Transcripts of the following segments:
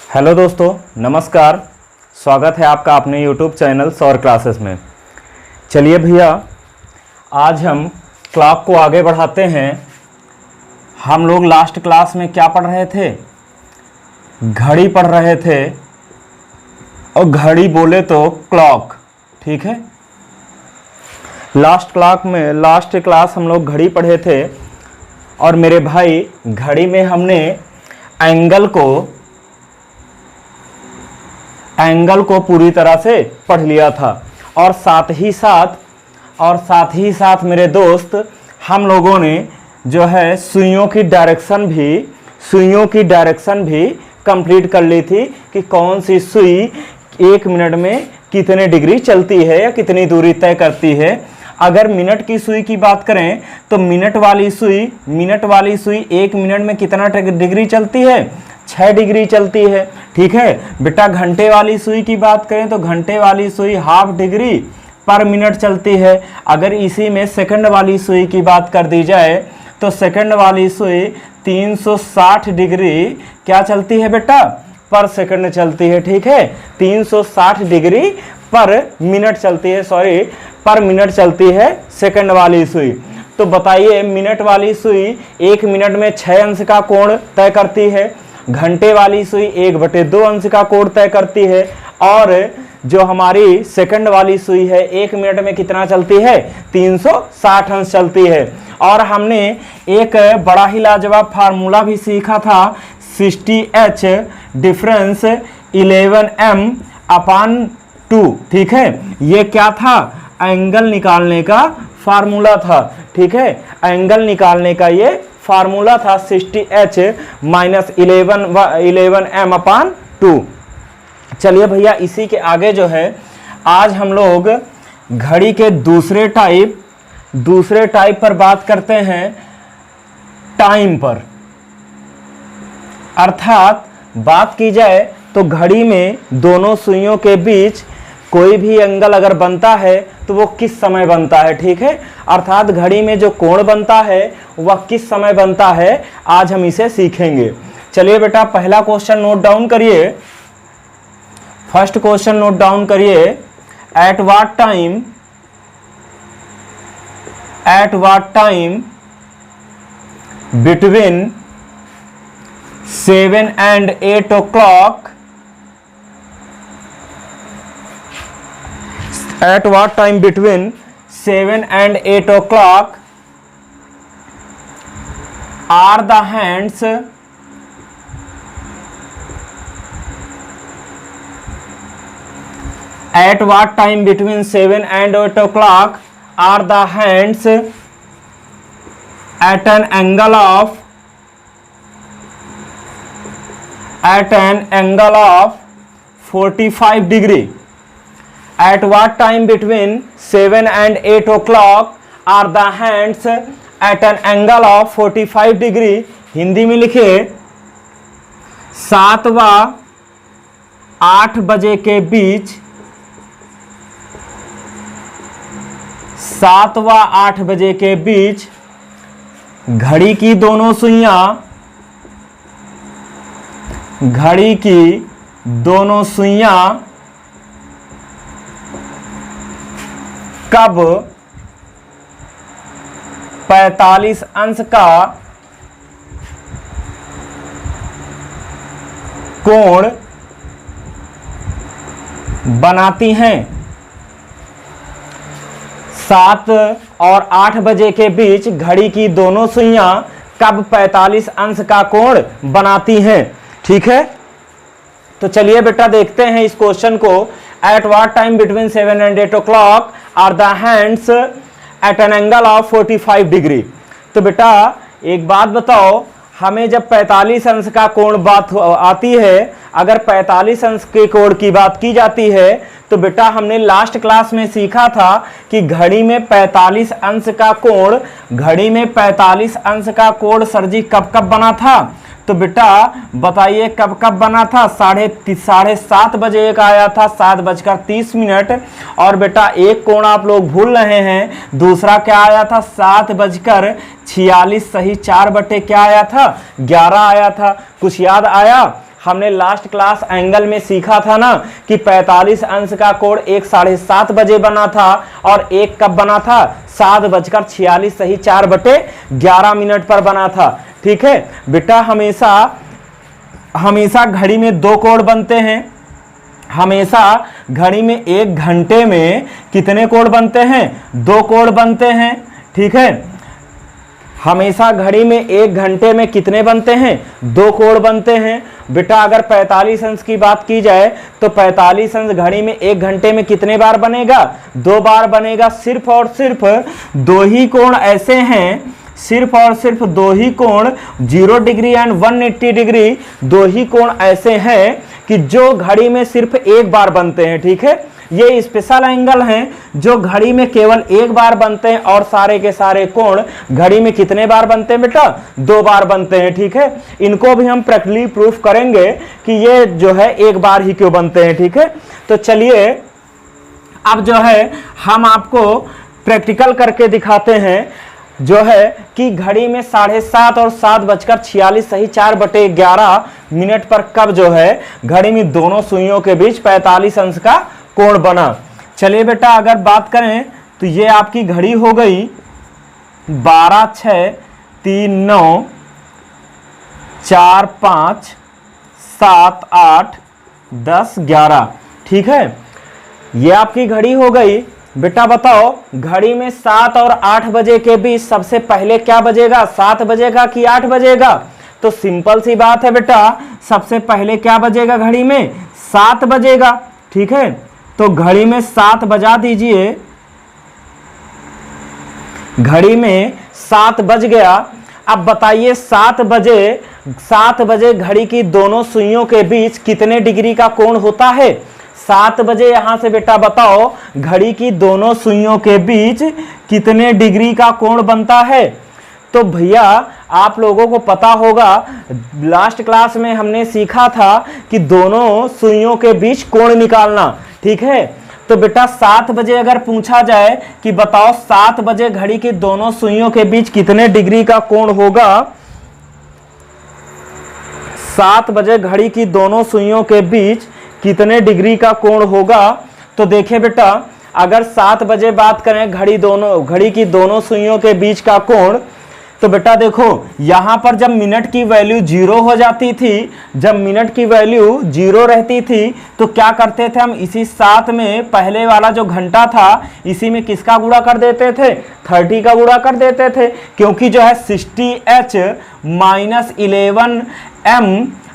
Hello दोस्तों, नमस्कार। स्वागत है आपका अपने YouTube चैनल सौर क्लासेस में। चलिए भैया, आज हम क्लॉक को आगे बढ़ाते हैं। हम लोग लास्ट क्लास में क्या पढ़ रहे थे? घड़ी पढ़ रहे थे, और घड़ी बोले तो क्लॉक, ठीक है। लास्ट क्लास हम लोग घड़ी पढ़े थे, और मेरे भाई घड़ी में हमने एंगल को पूरी तरह से पढ़ लिया था। और साथ ही साथ मेरे दोस्त, हम लोगों ने जो है सुइयों की डायरेक्शन भी कंप्लीट कर ली थी कि कौन सी सुई 1 मिनट में कितने डिग्री चलती है या कितनी दूरी तय करती है। अगर मिनट की सुई की बात करें तो मिनट वाली सुई 1 मिनट में कितना डिग्री चलती है? 6 डिग्री चलती है, ठीक है बेटा। घंटे वाली सुई की बात करें तो घंटे वाली सुई ½ डिग्री पर मिनट चलती है। अगर इसी में सेकंड वाली सुई की बात कर दी जाए तो सेकंड वाली सुई 360 डिग्री क्या चलती है बेटा? पर सेकंड चलती है, ठीक है। 360 डिग्री पर मिनट चलती है, पर मिनट चलती है सेकंड वाली सुई। तो बताइए, मिनट वाली सुई 1 मिनट में 6 अंश का कोण तय करती है, घंटे वाली सुई 1/2 अंश का कोण तय करती है, और जो हमारी सेकंड वाली सुई है 1 मिनट में कितना चलती है? 360 अंश चलती है। और हमने एक बड़ा ही लाजवाब फार्मूला भी सीखा था, 60H डिफरेंस 11m/2, ठीक है। ये क्या था? एंगल निकालने का फार्मूला था, ठीक है। एंगल निकालने का ये फार्मूला था 60H - 11m/2। चलिए भैया, इसी के आगे जो है आज हम लोग घड़ी के दूसरे टाइप पर बात करते हैं, टाइम पर। अर्थात बात की जाए तो घड़ी में दोनों सुइयों के बीच कोई भी एंगल अगर बनता है तो वो किस समय बनता है, ठीक है। अर्थात घड़ी में जो कोण बनता है वह किस समय बनता है, आज हम इसे सीखेंगे। चलिए बेटा, पहला क्वेश्चन नोट डाउन करिए। फर्स्ट क्वेश्चन नोट डाउन करिए। Eight what time between 7 and 8 o'clock at what time between 7 and 8 o'clock are the hands at what time between 7 and 8 o'clock are the hands at an angle of 45 degree? At what time between 7 and 8 o'clock are the hands at an angle of 45 degree? Hindi में लिखे, 7 व 8 बजे के बीच, 7 व 8 बजे के बीच घड़ी की दोनों सुइयां कब 45 अंश का कोण बनाती हैं? 7 और 8 बजे के बीच घड़ी की दोनों सुइयां कब 45 अंश का कोण बनाती हैं, ठीक है। तो चलिए बेटा, देखते हैं इस क्वेश्चन को। At what time between 7 and 8 o'clock are the hands at an angle of 45 degree? तो बेटा एक बात बताओ, हमें जब 45 अंश का कोण बात आती है, अगर 45 अंश के कोण की बात की जाती है तो बेटा हमने लास्ट क्लास में सीखा था कि घड़ी में 45 अंश का कोण सर जी कब कब बना था? तो बेटा बताइए कब कब बना था? 7:30 बजे एक आया था, 7:30। और बेटा एक कोण आप लोग भूल रहे हैं, दूसरा क्या आया था? 7:46। सही, 4 बटे क्या आया था? 11 आया था। कुछ याद आया? हमने लास्ट क्लास एंगल में सीखा था ना कि 45 अंश का कोण एक 7:30 बजे बना था और एक कब बना था, 7:46 सही 4/11 पर बना था। ठीक है बेटा, हमेशा घड़ी में दो कोण बनते हैं। हमेशा घड़ी में 1 घंटे में कितने कोण बनते हैं, 2 कोण बनते हैं। ठीक है, हमेशा घड़ी में 1 घंटे में कितने बनते हैं, 2 कोण बनते हैं। बेटा अगर 45 अंश की बात की जाए तो 45 अंश घड़ी में 1 घंटे में कितने बार बनेगा, 2 बार बनेगा। सिर्फ और सिर्फ 2 ही कोण ऐसे हैं, सिर्फ और सिर्फ 2 ही कोण 0 डिग्री एंड 180 डिग्री 2 ही कोण ऐसे हैं कि जो घड़ी में सिर्फ 1 बार बनते हैं। ठीक है, ये स्पेशल एंगल हैं जो घड़ी में केवल 1 बार बनते हैं और सारे के सारे कोण घड़ी में कितने बार बनते हैं बेटा, 2 बार बनते हैं। ठीक है, इनको भी हम प्रैक्टिकली प्रूफ करेंगे कि ये जो है 1 बार ही क्यों बनते हैं। ठीक है, तो चलिए अब जो है हम आपको प्रैक्टिकल करके दिखाते हैं जो है कि घड़ी में 7:30 और 7:46 सही 4/11 पर कब जो है घड़ी में दोनों सुइयों के बीच 45 अंश का कोण बना। चलिए बेटा अगर बात करें तो ये आपकी घड़ी हो गई 12, 6, 3, 9, 4, 5, 7, 8, 10, 11। ठीक है, ये आपकी घड़ी हो गई। बेटा बताओ घड़ी में 7 और 8 बजे के बीच सबसे पहले क्या बजेगा, 7 बजेगा कि 8 बजेगा? तो सिंपल सी बात है बेटा, सबसे पहले क्या बजेगा घड़ी में, 7 बजेगा। ठीक है, तो घड़ी में 7 बजा दीजिए। घड़ी में 7 बज गया। अब बताइए 7 बजे घड़ी की दोनों सुइयों के बीच कितने डिग्री का कोण होता है? 7 बजे यहां से बेटा बताओ घड़ी की दोनों सुइयों के बीच कितने डिग्री का कोण बनता है? तो भैया आप लोगों को पता होगा, लास्ट क्लास में हमने सीखा था कि दोनों सुइयों के बीच कोण निकालना। ठीक है, तो बेटा 7 बजे अगर पूछा जाए कि बताओ 7 बजे घड़ी की दोनों सुइयों के बीच कितने डिग्री का कोण होगा? 7 बजे घड़ी की दोनों सुइयों के बीच कितने डिग्री का कोण होगा? तो देखिए बेटा अगर 7 बजे बात करें घड़ी की दोनों सुइयों के बीच का कोण, तो बेटा देखो यहां पर जब मिनट की वैल्यू 0 हो जाती थी, जब मिनट की वैल्यू 0 रहती थी तो क्या करते थे हम, इसी 7 में पहले वाला जो घंटा था इसी में किसका गुणा कर देते थे, 30 का गुणा कर देते थे। क्योंकि जो है 60h -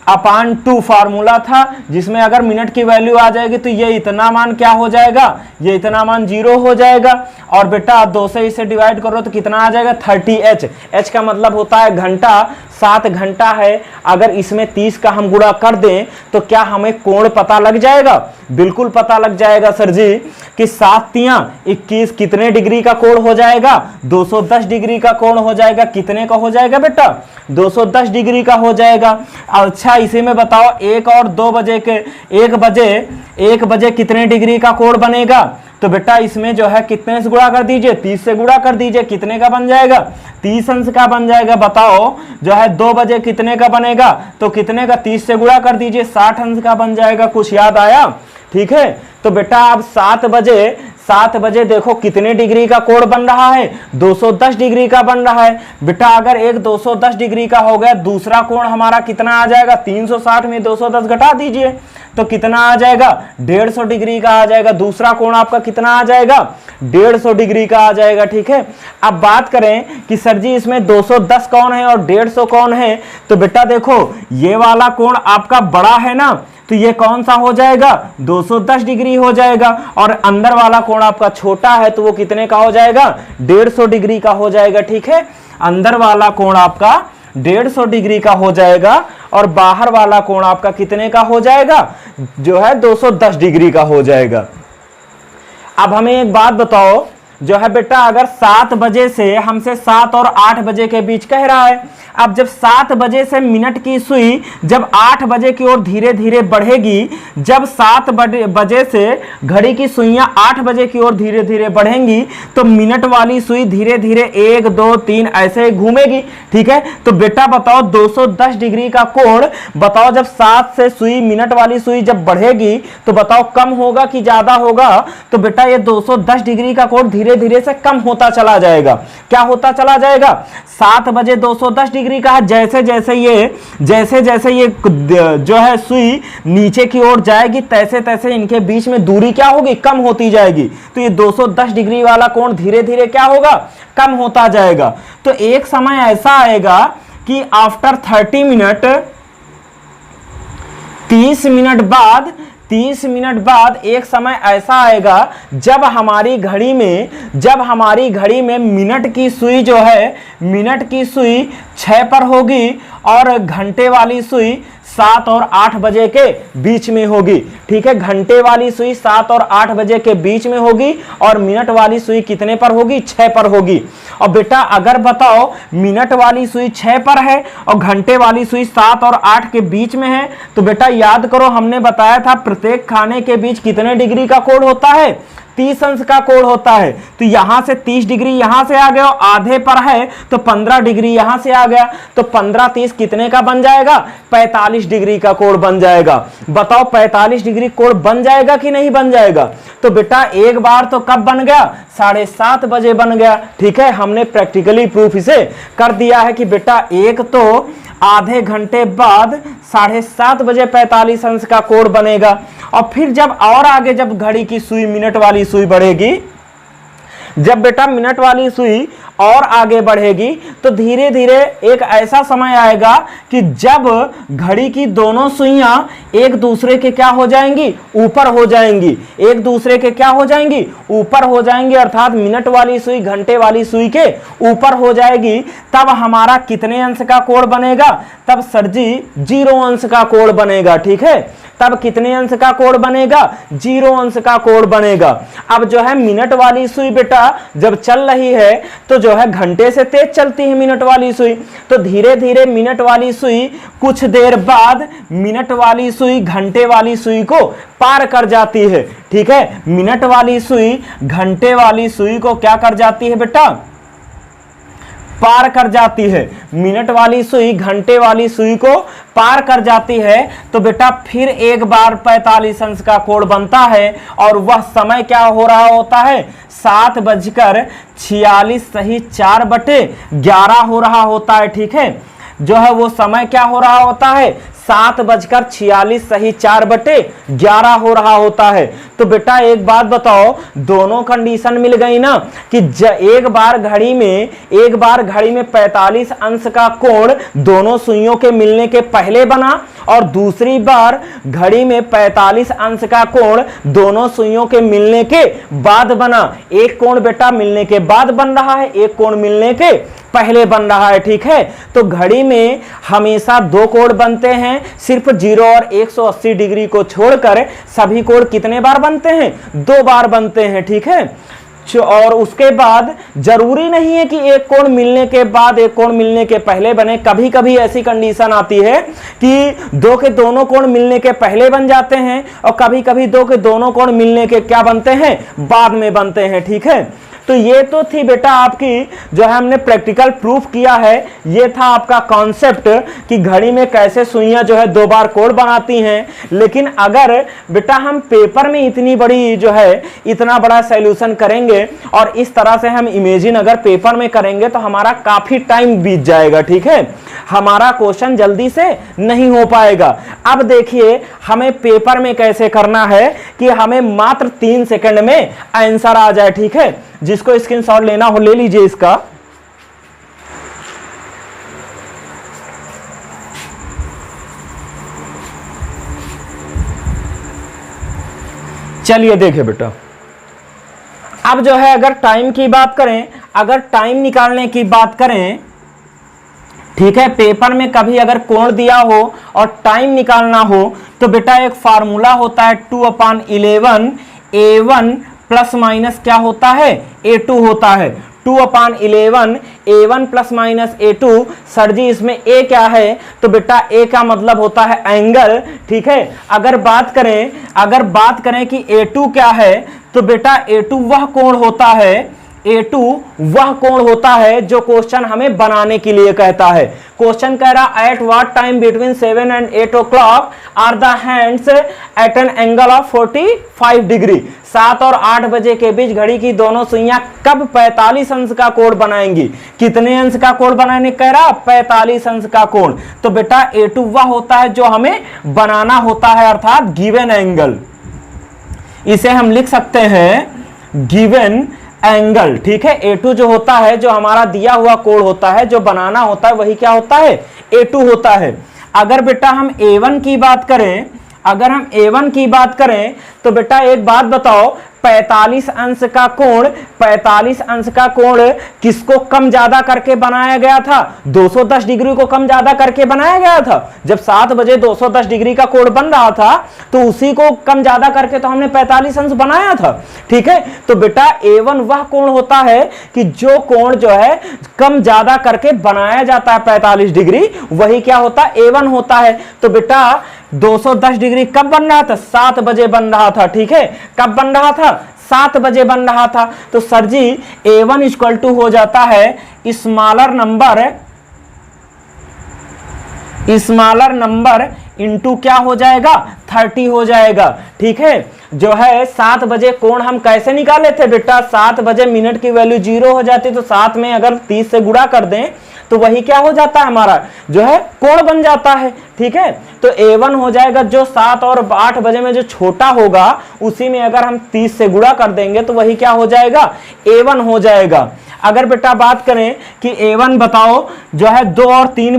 11m/2 फार्मूला था, जिसमें अगर मिनट की वैल्यू आ जाएगी तो ये इतना मान क्या हो जाएगा, ये इतना मान 0 हो जाएगा। और बेटा 2 से इसे डिवाइड करो तो कितना आ जाएगा, 30h। h का मतलब होता है घंटा, 7 घंटा है। अगर इसमें 30 का हम गुणा कर दें तो क्या हमें कोण पता लग जाएगा? बिल्कुल पता लग जाएगा सर जी कि 7 तियां 21 कितने डिग्री का कोण हो जाएगा, 210 डिग्री का कोण हो जाएगा। कितने का हो जाएगा बेटा, 210 डिग्री का हो जाएगा। अच्छा इसी में बताओ 1 और 2 बजे के 1 बजे कितने डिग्री का कोण बनेगा? तो बेटा इसमें जो है कितने से गुणा कर दीजिए, 30 से गुणा कर दीजिए। कितने का बन जाएगा, 30 अंश का बन जाएगा। बताओ जो है 2 बजे कितने का बनेगा, तो कितने का 30 से गुणा कर दीजिए, 60 अंश का बन जाएगा। कुछ याद आया? ठीक है, तो बेटा अब 7 बजे देखो कितने डिग्री का कोण बन रहा है, 210 डिग्री का बन रहा है। बेटा अगर एक 210 डिग्री का हो गया, दूसरा कोण हमारा कितना आ जाएगा, 360 में 210 घटा दीजिए तो कितना आ जाएगा, 150 डिग्री का आ जाएगा। दूसरा कोण आपका कितना आ जाएगा, 150 डिग्री का आ जाएगा। ठीक है, अब बात करें कि सर जी इसमें 210 कौन है और 150 कौन है, तो बेटा देखो ये वाला कोण आपका बड़ा है ना, तो ये कौन सा हो जाएगा, 210 डिग्री हो जाएगा। और अंदर वाला कोण आपका छोटा है तो वो कितने का हो जाएगा, 150 डिग्री का हो जाएगा। ठीक है, अंदर वाला कोण आपका 150 डिग्री का हो जाएगा और बाहर वाला कोण आपका कितने का हो जाएगा, जो है 210 डिग्री का हो जाएगा। अब हमें एक बात बताओ, जो है बेटा अगर 7 बजे से हमसे 7 और 8 बजे के बीच कह रहा है। अब जब 7 बजे से मिनट की सुई जब 8 बजे की ओर धीरे धीरे बढ़ेगी, जब 7 बजे से घड़ी की सुइयां 8 बजे की ओर धीरे धीरे बढ़ेंगी, तो मिनट वाली सुई धीरे धीरे 1 2 3 ऐसे घूमेगी। ठीक है, तो बेटा बताओ 210 डिग्री का कोण, बताओ जब 7 से सुई मिनट वाली सुई जब बढ़ेगी तो बताओ कम होगा कि ज्यादा होगा? तो बेटा ये 210 डिग्री का कोण धीरे धीरे से कम होता चला जाएगा। क्या होता चला जाएगा? 7 बजे 210 डिग्री का, जैसे जैसे ये जो है सुई नीचे की ओर जाएगी तैसे तैसे इनके बीच में दूरी क्या होगी? कम होती जाएगी। तो ये 210 डिग्री वाला कोण धीरे धीरे क्या होगा? कम होता जाएगा। तो एक समय ऐसा आएगा कि आफ्टर 30 मिनट, 30 मिनट बाद एक समय ऐसा आएगा जब हमारी घड़ी में मिनट की सुई जो है, मिनट की सुई 6 पर होगी और घंटे वाली सुई 7 और 8 बजे के बीच में होगी। ठीक है, घंटे वाली सुई 7 और 8 बजे के बीच में होगी और मिनट वाली सुई कितने पर होगी? 6 पर होगी। और बेटा अगर बताओ मिनट वाली सुई 6 पर है और घंटे वाली सुई 7 और 8 के बीच में है, तो बेटा याद करो हमने बताया था प्रत्येक खाने के बीच कितने डिग्री का कोण होता है? 30 अंश का कोण होता है। तो यहां से 30 डिग्री यहां से आ गया, आधे पर है तो 15 डिग्री यहां से आ गया, तो 15 30 कितने का बन जाएगा? 45 डिग्री का कोण बन जाएगा। बताओ 45 डिग्री कोण बन जाएगा कि नहीं बन जाएगा? तो बेटा एक बार तो कब बन गया? 7:30 बजे बन गया। ठीक है, हमने प्रैक्टिकली प्रूफ इसे कर दिया है कि बेटा एक तो आधे घंटे बाद 7:30 बजे 45 अंश का कोण बनेगा। और फिर जब और आगे जब घड़ी की सुई मिनट वाली सुई बढ़ेगी, जब बेटा मिनट वाली सुई और आगे बढ़ेगी तो धीरे धीरे एक ऐसा समय आएगा कि जब घड़ी की दोनों सुइयां एक दूसरे के क्या हो जाएंगी? ऊपर हो जाएंगी। एक दूसरे के क्या हो जाएंगी? ऊपर हो जाएंगी, अर्थात मिनट वाली सुई घंटे वाली सुई के ऊपर हो जाएगी। तब हमारा कितने अंश का कोण बनेगा? तब सर जी 0 अंश का कोण बनेगा। ठीक है, तब कितने अंश का कोण बनेगा? 0 अंश का कोण बनेगा। अब जो है मिनट वाली सुई बेटा जब चल रही है तो जो है घंटे से तेज चलती है मिनट वाली सुई, तो धीरे धीरे मिनट वाली सुई कुछ देर बाद मिनट वाली सुई घंटे वाली सुई को पार कर जाती है। ठीक है, मिनट वाली सुई घंटे वाली सुई को क्या कर जाती है बेटा? पार कर जाती है। मिनट वाली सुई घंटे वाली सुई को पार कर जाती है तो बेटा फिर एक बार 45 अंश का कोण बनता है और वह समय क्या हो रहा होता है? 7:46 सही 4/11 हो रहा होता है। ठीक है, जो है वो समय क्या हो रहा होता है? 7:46 सही 4/11 हो रहा होता है। तो बेटा एक बात बताओ, दोनों कंडीशन मिल गई ना कि एक बार घड़ी में 45 अंश का कोण दोनों सुइयों के मिलने के पहले बना और दूसरी बार घड़ी में 45 अंश का कोण दोनों सुइयों के मिलने के बाद बना। एक कोण बेटा मिलने के बाद बन रहा है, एक कोण मिलने के पहले बन रहा है। ठीक है, तो घड़ी में हमेशा 2 कोण बनते हैं, सिर्फ 0 और 180 डिग्री को छोड़कर सभी कोण कितने बार बनते हैं? 2 बार बनते हैं। ठीक है, और उसके बाद जरूरी नहीं है कि एक कोण मिलने के बाद एक कोण मिलने के पहले बने। कभी कभी ऐसी कंडीशन आती है कि 2 के दोनों कोण मिलने के पहले बन जाते हैं और कभी कभी 2 के दोनों कोण मिलने के क्या बनते हैं? बाद में बनते हैं। ठीक है, तो ये तो थी बेटा आपकी जो है हमने प्रैक्टिकल प्रूफ किया है, ये था आपका कॉन्सेप्ट कि घड़ी में कैसे सुइयां जो है 2 बार कोण बनाती हैं। लेकिन अगर बेटा हम पेपर में इतनी बड़ी जो है इतना बड़ा सॉल्यूशन करेंगे और इस तरह से हम इमेजिन अगर पेपर में करेंगे तो हमारा काफी टाइम बीत जाएगा। ठीक है, हमारा क्वेश्चन जल्दी से नहीं हो पाएगा। अब देखिए हमें पेपर में कैसे करना है कि हमें मात्र 3 सेकंड में आंसर आ जाए। ठीक है, जिसको स्क्रीनशॉट लेना हो ले लीजिए इसका। चलिए देखिए बेटा, अब जो है अगर टाइम की बात करें, अगर टाइम निकालने की बात करें, ठीक है, पेपर में कभी अगर कोण दिया हो और टाइम निकालना हो तो बेटा एक फार्मूला होता है 2/11 A1 प्लस माइनस क्या होता है, A2 होता है। 2/11 A1 plus minus A2। Sir जी इसमें A क्या है, तो बेटा A का मतलब होता है एंगल, ठीक है। अगर बात करें कि A2 क्या है, तो बेटा A2 वह कोण होता है, A2 वह कोण होता है जो क्वेश्चन हमें बनाने के लिए कहता है। क्वेश्चन कह रहा at what time between 7 and 8 o'clock are the hands at an angle of 45 degree. 7 और 8 बजे के बीच घड़ी की दोनों सुइयां कब 45 अंश का कोण बनाएंगी। कितने अंश का कोण बनाने कह रहा, 45 अंश का कोण। तो बेटा A2 वह होता है जो हमें बनाना होता है, अर्थात गिवन एंगल। इसे हम लिख सकते हैं गिवन एंगल, ठीक है। A2 जो होता है, जो हमारा दिया हुआ कोण होता है, जो बनाना होता है, वही क्या होता है, A2 होता है। अगर बेटा हम A1 की बात करें, तो बेटा एक बात बताओ, 45 अंश का कोण किसको कम ज्यादा करके बनाया गया था, 210 डिग्री को कम ज्यादा करके बनाया गया था। जब 7 बजे 210 डिग्री का कोण बन रहा था, तो उसी को कम ज्यादा करके तो हमने 45 अंश बनाया था, ठीक है। तो बेटा A1 वह कोण होता है कि जो कोण जो है कम ज्यादा करके बनाया जाता है 45 डिग्री, वही क्या होता है, A1 होता है। तो बेटा 210 डिग्री कब बन रहा था, 7 बजे बन रहा था, ठीक है। कब बन रहा था, 7 बजे बन रहा था। तो sir ji A1 equal to हो जाता है स्मॉलर नंबर इंटू क्या हो जाएगा, 30 हो जाएगा, ठीक है। जो है 7 बजे कोण हम कैसे निकाले थे बेटा, 7 बजे मिनट की वैल्यू 0 हो जाती, तो 7 में अगर 30 से गुणा कर दें तो वही क्या हो जाता है, हमारा जो है कोण बन जाता है, ठीक है। तो A1 हो जाएगा जो 7 और 8 बजे में जो छोटा होगा, उसी में अगर हम 30 से गुणा कर देंगे तो वही क्या हो जाएगा, A1 हो जाएगा। अगर बेटा बात करें कि A1 बताओ जो है 2 और 3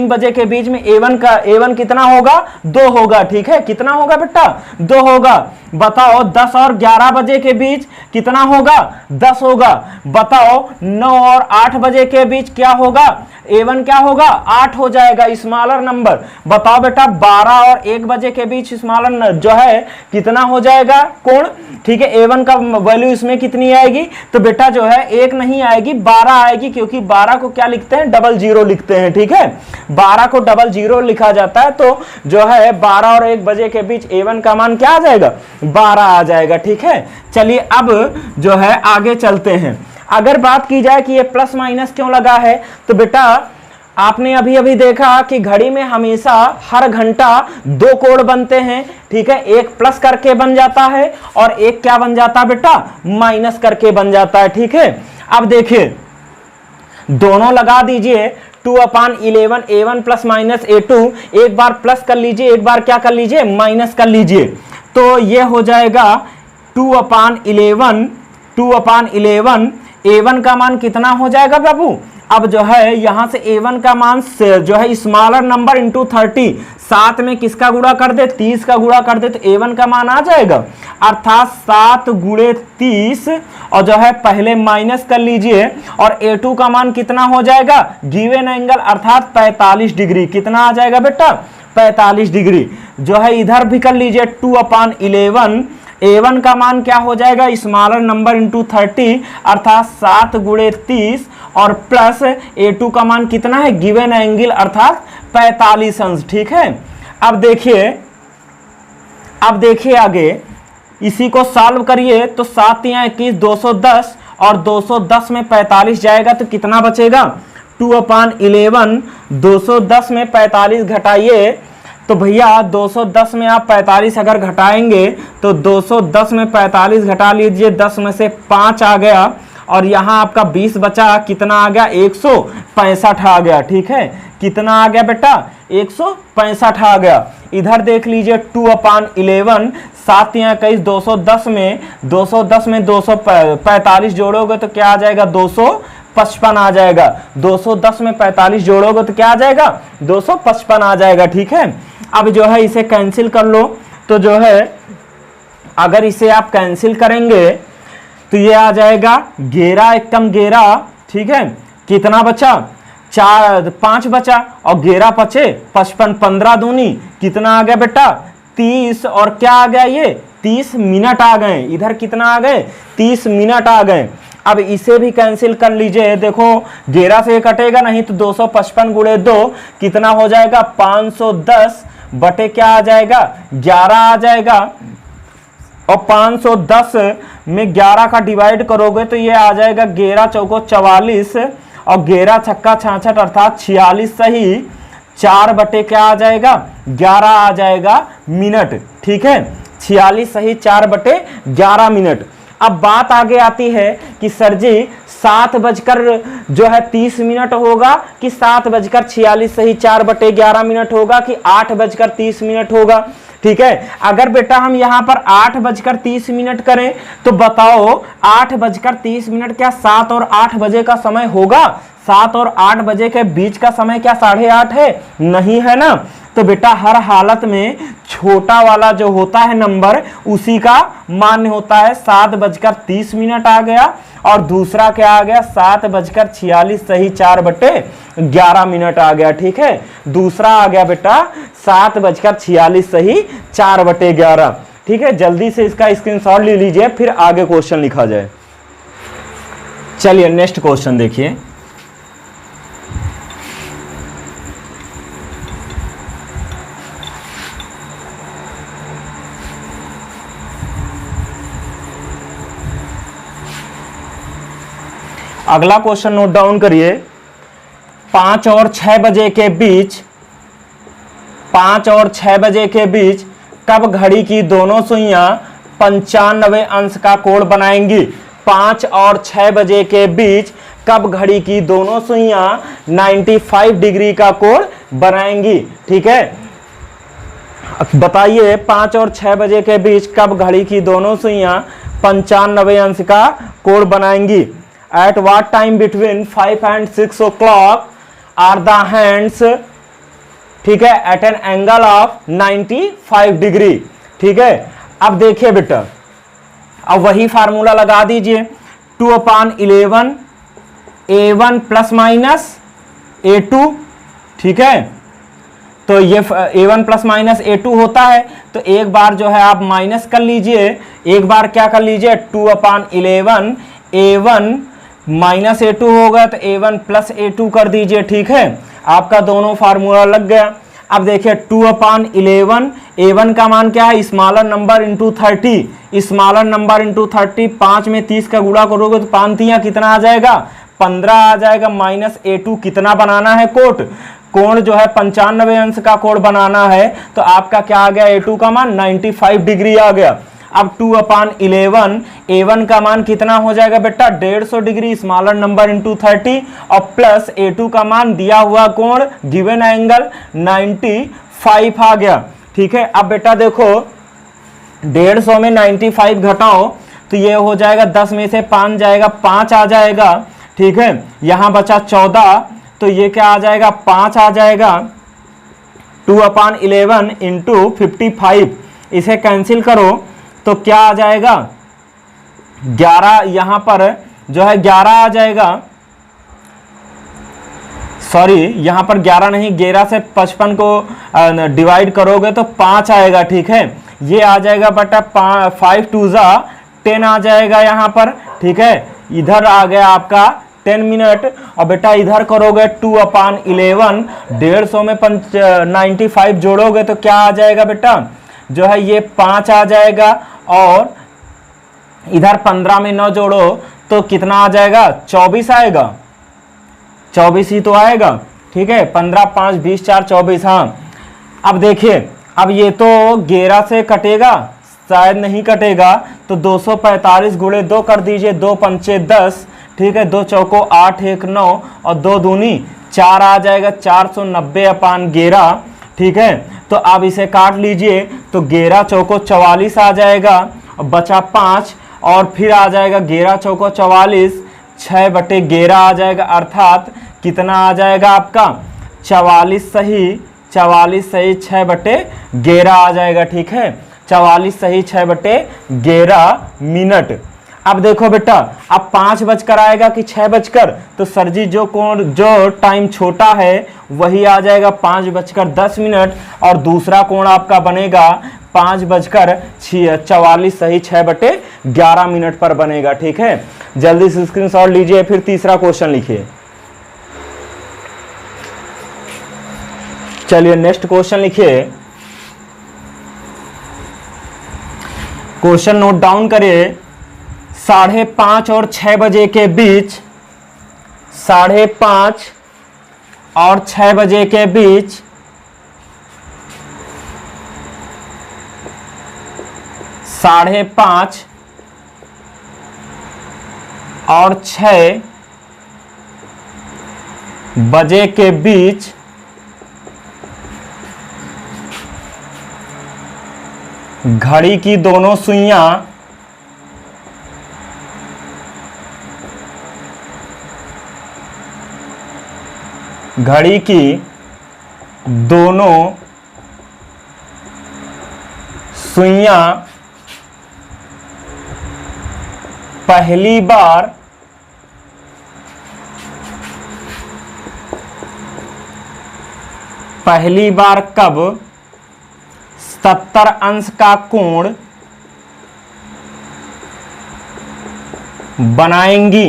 बजे के बीच में A1 कितना होगा, 2 होगा, ठीक है। कितना होगा बेटा, 2 होगा। बताओ 10 और 11 बजे के बीच कितना होगा, 10 होगा। बताओ 9 और 8 बजे के बीच क्या होगा, A1 क्या होगा, 8 हो जाएगा, स्मॉलर नंबर। बताओ बेटा 12 और 1 बजे के बीच स्मॉलर जो है कितना हो जाएगा कोण, ठीक है। A1 का वैल्यू इसमें कितनी आएगी, तो बेटा जो है 1 नहीं आएगी, 12 आएगी, क्योंकि 12 को क्या लिखते हैं, 00 लिखते हैं, ठीक है। 12 को 00 लिखा जाता है, तो जो है 12 और 1 बजे के बीच A1 का मान क्या आ जाएगा, 12 आ जाएगा, ठीक है। चलिए अब जो है आगे चलते हैं। अगर बात की जाए कि ये प्लस माइनस क्यों लगा है, तो बेटा आपने अभी देखा कि घड़ी में हमेशा हर घंटा 2 कोण बनते हैं, ठीक है। एक प्लस करके बन जाता है और एक क्या बन जाता है बेटा, माइनस करके बन जाता है, ठीक है। अब देखिए दोनों लगा दीजिए, 2/11 A1 प्लस माइनस A2, एक बार प्लस कर लीजिए, एक बार क्या कर लीजिए, माइनस कर लीजिए। तो ये हो जाएगा 2/11 A1 का मान कितना हो जाएगा बाबू, अब जो है यहां से A1 का मान जो है स्मॉलर नंबर इंटू 30, 7 में किसका गुणा कर दे, 30 का गुणा कर दे, तो A1 का मान आ जाएगा, अर्थात 7 गुणे 30, और जो है पहले माइनस कर लीजिए, और A2 का मान कितना हो जाएगा, गिवन एंगल अर्थात 45 डिग्री। कितना आ जाएगा बेटा, 45 डिग्री। जो है इधर भी कर लीजिए 2/11 A1 का मान क्या हो जाएगा, स्मॉलर नंबर इंटू 30, अर्थात 7 गुणे 30, और प्लस A2 का मान कितना है, गिवन एंगल अर्थात 45 अंश, ठीक है। अब देखिए आगे, इसी को सॉल्व करिए तो 7 या 21 210, और 210 में 45 जाएगा तो कितना बचेगा, 2/11 210 में 45 घटाइए, तो भैया 210 में आप 45 अगर घटाएंगे तो 210 में 45 घटा लीजिए, 10 में से 5 आ गया, और यहाँ आपका 20 बचा, कितना आ गया, 165 आ गया, ठीक है। कितना आ गया बेटा, 165 आ गया। इधर देख लीजिए 2/11, 7 या 21 210 में 245 जोड़ोगे तो क्या आ जाएगा, 255 आ जाएगा। 210 में 45 जोड़ोगे तो क्या आ जाएगा, 255 आ जाएगा, ठीक है। अब जो है इसे कैंसिल कर लो, तो जो है अगर इसे आप कैंसिल करेंगे तो ये आ जाएगा 11 एकम 11, ठीक है। कितना बचा, 5 बचा, और 11 बचे 55, 15 दूनी कितना आ गया बेटा, 30, और क्या आ गया ये 30 मिनट आ गए, इधर कितना आ गए 30 मिनट आ गए। अब इसे भी कैंसिल कर लीजिए, देखो 11 से कटेगा नहीं तो 255 गुणे 2 कितना हो जाएगा 510 बटे क्या आ जाएगा 11 आ जाएगा। और 510 में 11 का डिवाइड करोगे तो ये आ जाएगा 11 चौको 44 और 11 छक्का 66 अर्थात 46 सही 4 बटे क्या आ जाएगा 11 आ जाएगा मिनट। ठीक है, 46 सही 4 बटे 11 मिनट। अब बात आगे आती है कि सर जी 7:30 होगा कि 7:46 सही 4 बटे 11 मिनट होगा कि 8:30 होगा। ठीक है, अगर बेटा हम यहाँ पर 8:30 करें तो बताओ 8:30 क्या 7 और 8 बजे का समय होगा? 7 और 8 बजे के बीच का समय क्या 8:30 है? नहीं है ना। तो बेटा हर हालत में छोटा वाला जो होता है नंबर उसी का मान्य होता है। 7:30 आ गया और दूसरा क्या आ गया 7:46 सही 4 बटे 11 मिनट आ गया। ठीक है, दूसरा आ गया बेटा 7:46 सही 4 बटे 11। ठीक है, जल्दी से इसका स्क्रीनशॉट ले लीजिए फिर आगे क्वेश्चन लिखा जाए। चलिए नेक्स्ट क्वेश्चन देखिए। अगला क्वेश्चन नोट डाउन करिए। 5 और 6 बजे के बीच 5 और 6 बजे के बीच कब घड़ी की दोनों सुइयां 95 अंश का कोण बनाएंगी? 5 और 6 बजे के बीच कब घड़ी की दोनों सुइयां 95 डिग्री का कोण बनाएंगी? ठीक है, बताइए 5 और 6 बजे के बीच कब घड़ी की दोनों सुइयां 95 अंश का कोण बनाएंगी? At what time between 5 and 6 o'clock are the hands, ठीक है, at an angle of 95 degree. ठीक है, अब देखिए बेटा, अब वही फार्मूला लगा दीजिए 2/11 A1 प्लस माइनस A2। ठीक है, तो ये A1 प्लस माइनस A2 होता है तो एक बार जो है आप माइनस कर लीजिए, एक बार क्या कर लीजिए 2/11 A1 माइनस A2 होगा तो A1 प्लस A2 कर दीजिए। ठीक है, आपका दोनों फार्मूला लग गया। अब देखिए 2/11 A1 का मान क्या है smaller number into 30, smaller number into 30, 5 में 30 का गुणा करोगे तो 5 कितना आ जाएगा 15 आ जाएगा। माइनस A2 कितना बनाना है कोण जो है 95 अंश का कोण बनाना है तो आपका क्या आ गया A2 का मान 95 डिग्री आ गया। अब 2/11 A1 का मान कितना हो जाएगा बेटा 150 डिग्री स्मॉलर नंबर इंटू 30 और प्लस A2 का मान दिया हुआ कोण गिवन एंगल 95 आ गया। ठीक है, अब बेटा देखो 150 में 95 घटाओ तो ये हो जाएगा 10 में से 5 जाएगा 5 आ जाएगा। ठीक है, यहां बचा 14 तो ये क्या आ जाएगा 5 आ जाएगा। 2/11 इंटू 55 इसे कैंसिल करो तो क्या आ जाएगा 11, यहां पर जो है 11 आ जाएगा, सॉरी यहां पर 11 नहीं 11 से 55 को डिवाइड करोगे तो 5 आएगा। ठीक है, ये आ जाएगा बेटा 5 2 10 आ जाएगा यहां पर। ठीक है, इधर आ गया आपका 10 मिनट और बेटा इधर करोगे 2/11 150 में 95 जोड़ोगे तो क्या आ जाएगा बेटा जो है ये 5 आ जाएगा और इधर 15 में 9 जोड़ो तो कितना आ जाएगा 24 आएगा, 24 ही तो आएगा। ठीक है, 15 5 20 4 24। हाँ, अब देखिए अब ये तो 11 से कटेगा शायद नहीं कटेगा तो 245 गुणे 2 कर दीजिए, 2 पंचे 10। ठीक है, 2 चौको 8 1 9 और 2 दूनी 4 आ जाएगा 490/11। ठीक है, तो आप इसे काट लीजिए तो 11 चौको 44 आ जाएगा और बचा 5 और फिर आ जाएगा 11 चौको 44 6/11 आ जाएगा अर्थात कितना आ जाएगा आपका 44 सही 6/11 आ जाएगा। ठीक है, 44 सही 6/11 मिनट। अब देखो बेटा अब 5 बजकर आएगा कि 6 बजकर, तो सर जी जो टाइम छोटा है वही आ जाएगा 5:10 और दूसरा कोण आपका बनेगा 5:44 सही 6/11 मिनट पर बनेगा। ठीक है, जल्दी से स्क्रीनशॉट लीजिए। फिर तीसरा क्वेश्चन लिखिए। चलिए नेक्स्ट क्वेश्चन लिखिए। क्वेश्चन नोट डाउन करिए। 5:30 और 6 बजे के बीच, 5:30 और 6 बजे के बीच 5:30 और 6 बजे के बीच घड़ी की दोनों सुइयां घड़ी की दोनों सुइयां पहली बार कब 70 अंश का कोण बनाएंगी?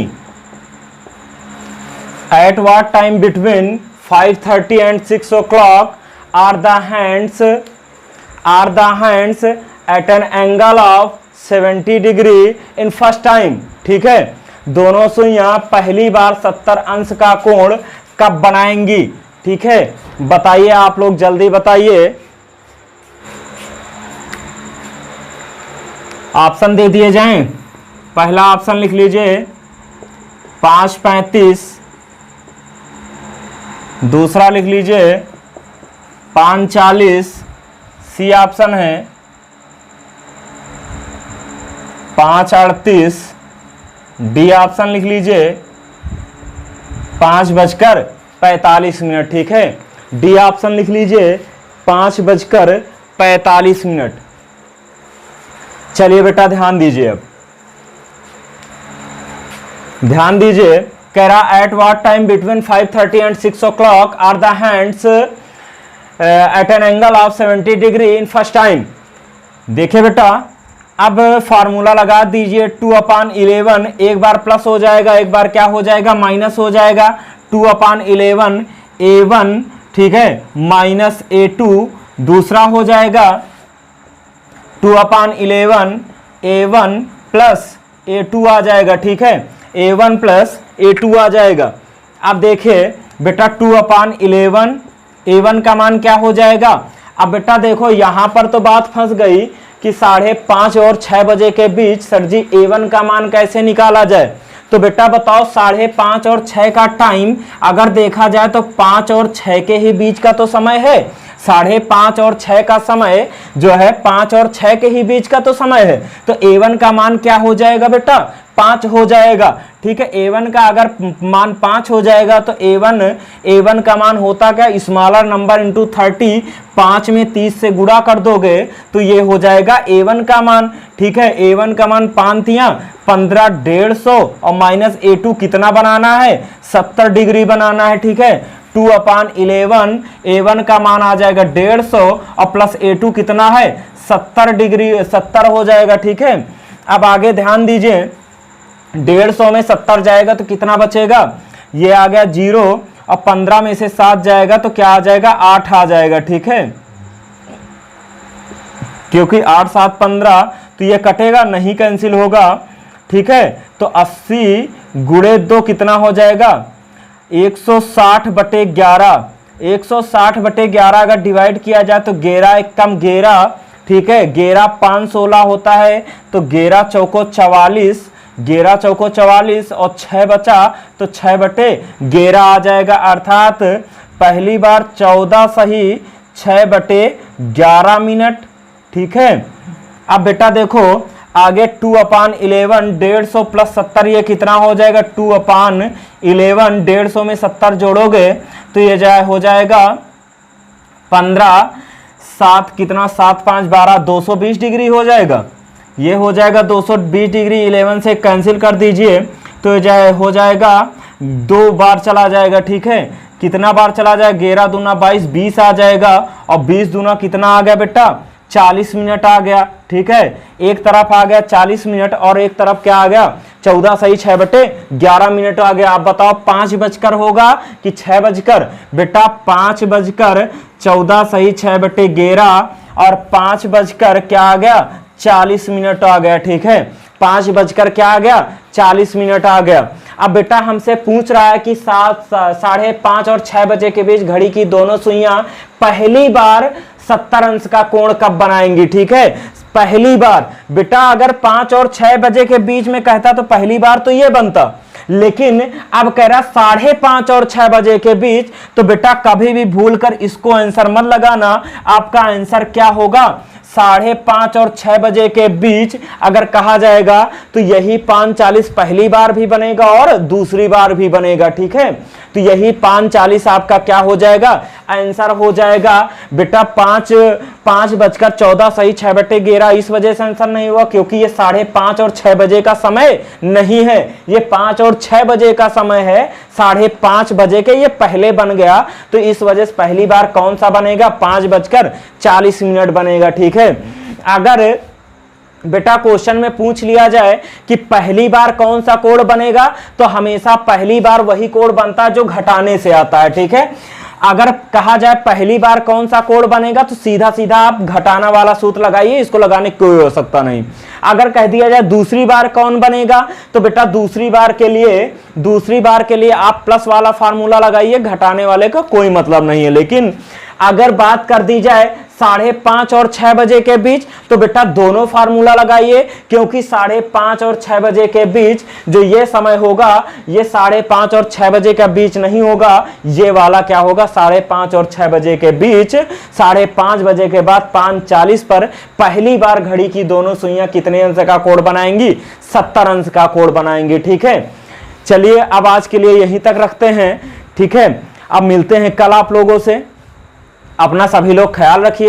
At what time between 5:30 and 6 o'clock are the hands at an angle of 70 degree in first time? ठीक है, दोनों सुइयां पहली बार 70 अंश का कोण कब बनाएंगी? ठीक है, बताइए आप लोग, जल्दी बताइए। ऑप्शन दे दिए जाएं। पहला ऑप्शन लिख लीजिए 5:35, दूसरा लिख लीजिए 5:40, सी ऑप्शन है 5:38, डी ऑप्शन लिख लीजिए 5:45 मिनट। ठीक है, डी ऑप्शन लिख लीजिए 5:45 मिनट। चलिए बेटा ध्यान दीजिए, अब ध्यान दीजिए। कह रहा at what time between 5:30 and 6 o'clock are the hands at an angle of 70 degree in first time. देखिए बेटा, अब फार्मूला लगा दीजिए 2/11। एक बार प्लस हो जाएगा, एक बार क्या हो जाएगा, माइनस हो जाएगा। 2/11 A1, ठीक है, माइनस A2 दूसरा हो जाएगा 2/11 A1 प्लस A2 आ जाएगा। ठीक है, A1 प्लस A2 आ जाएगा। अब देखिए बेटा 2/11 A1 का मान क्या हो जाएगा? अब बेटा देखो यहां पर तो बात फंस गई कि 5:30 और 6 बजे के बीच सर जी A1 का मान कैसे निकाला जाए। तो बेटा बताओ 5:30 और 6 का टाइम अगर देखा जाए तो 5 और 6 के ही बीच का तो समय है। 5:30 और 6 का समय जो है 5 और 6 के ही बीच का तो समय है। तो A1 का मान क्या हो जाएगा बेटा? 5 हो जाएगा। ठीक है, A1 का अगर मान 5 हो जाएगा तो A1 का मान होता क्या, स्मॉलर नंबर इंटू 30, 5 में 30 से गुणा कर दोगे तो ये हो जाएगा A1 का मान। ठीक है, A1 का मान 5×15 150 और माइनस A2 कितना बनाना है, 70 डिग्री बनाना है। ठीक है, 2/11 A1 का मान आ जाएगा 150 और प्लस A2 कितना है, 70 डिग्री, 70 हो जाएगा। ठीक है, अब आगे ध्यान दीजिए, 150 में 70 जाएगा तो कितना बचेगा, ये आ गया 0 और 15 में से 7 जाएगा तो क्या आ जाएगा, 8 आ जाएगा। ठीक है, क्योंकि 8 7 15 तो ये कटेगा नहीं, कैंसिल होगा। ठीक है, तो 80 गुणे 2 कितना हो जाएगा, 160/11। 160/11 अगर डिवाइड किया जाए तो 11 एक कम 11। ठीक है, 11 5 16 होता है तो 11 चौको 44, 11 चौको 44 और 6 बचा तो 6/11 आ जाएगा। अर्थात पहली बार 14 सही 6/11 मिनट। ठीक है, अब बेटा देखो आगे 2/11 150 प्लस 70 ये कितना हो जाएगा, 2/11 150 में 70 जोड़ोगे तो ये हो जाएगा 15 7 कितना 7 5 12 220 डिग्री हो जाएगा। ये हो जाएगा 220 डिग्री। 11 से कैंसिल कर दीजिए तो ये हो जाएगा 2 बार चला जाएगा। ठीक है, कितना बार चला जाएगा, 11 दूना 22 20 आ जाएगा और 20 दूना कितना आ गया बेटा 40 मिनट आ गया, ठीक है। एक तरफ आ गया 40 मिनट और एक तरफ क्या आ गया 14 सही 6/11 मिनट आ गया। आप बताओ 5 बजकर होगा कि 6 बजकर? बेटा 5 बजकर 14 सही 6/11 और 5 बजकर क्या आ गया 40 मिनट आ गया, ठीक है। 5 बजकर क्या आ गया 40 मिनट आ गया। अब बेटा हमसे पूछ रहा है कि 5:30 और 6 बजे के बीच घड़ी की दोनों सुइयां पहली बार 70 अंश का कोण कब बनाएंगी, ठीक है। पहली बार बेटा अगर 5 और 6 बजे के बीच में कहता तो पहली बार तो ये बनता, लेकिन अब कह रहा 5:30 और 6 बजे के बीच, तो बेटा कभी भी भूलकर इसको आंसर मत लगाना। आपका आंसर क्या होगा 5:30 और 6 बजे के बीच अगर कहा जाएगा तो यही 5:40 पहली बार भी बनेगा और दूसरी बार भी बनेगा, ठीक है। तो यही 5:40 आपका क्या हो जाएगा आंसर हो जाएगा बेटा 5 बजकर 14 सही 6/11। इस वजह से आंसर नहीं हुआ क्योंकि ये 5:30 और 6 बजे का समय नहीं है, ये 5 और 6 बजे का समय है। 5:30 बजे के ये पहले बन गया, तो इस वजह से पहली बार कौन सा बनेगा 5:40 बनेगा, ठीक है। अगर बेटा क्वेश्चन में पूछ लिया जाए कि पहली बार कौन सा कोण बनेगा, तो हमेशा पहली बार वही कोण बनता है जो घटाने से आता है, ठीक है। अगर कहा जाए पहली बार कौन सा कोण बनेगा तो सीधा सीधा आप घटाना वाला सूत्र लगाइए, इसको लगाने की कोई आवश्यकता नहीं। अगर कह दिया जाए दूसरी बार कौन बनेगा, तो बेटा दूसरी बार के लिए आप प्लस वाला फार्मूला लगाइए, घटाने वाले का कोई मतलब नहीं है। लेकिन अगर बात कर दी जाए 5:30 और 6 बजे के बीच, तो बेटा दोनों फार्मूला लगाइए, क्योंकि 5:30 और 6 बजे के बीच जो ये समय होगा ये 5:30 और 6 बजे के बीच नहीं होगा, ये वाला क्या होगा 5:30 और 6 बजे के बीच। 5:30 बजे के बाद 5:40 पर पहली बार घड़ी की दोनों सुइयां कितने अंश का कोण बनाएंगी 70 अंश का कोण बनाएंगी, ठीक है। चलिए अब आज के लिए यहीं तक रखते हैं, ठीक है। अब मिलते हैं कल आप लोगों से। अपना सभी लोग ख्याल रखिए।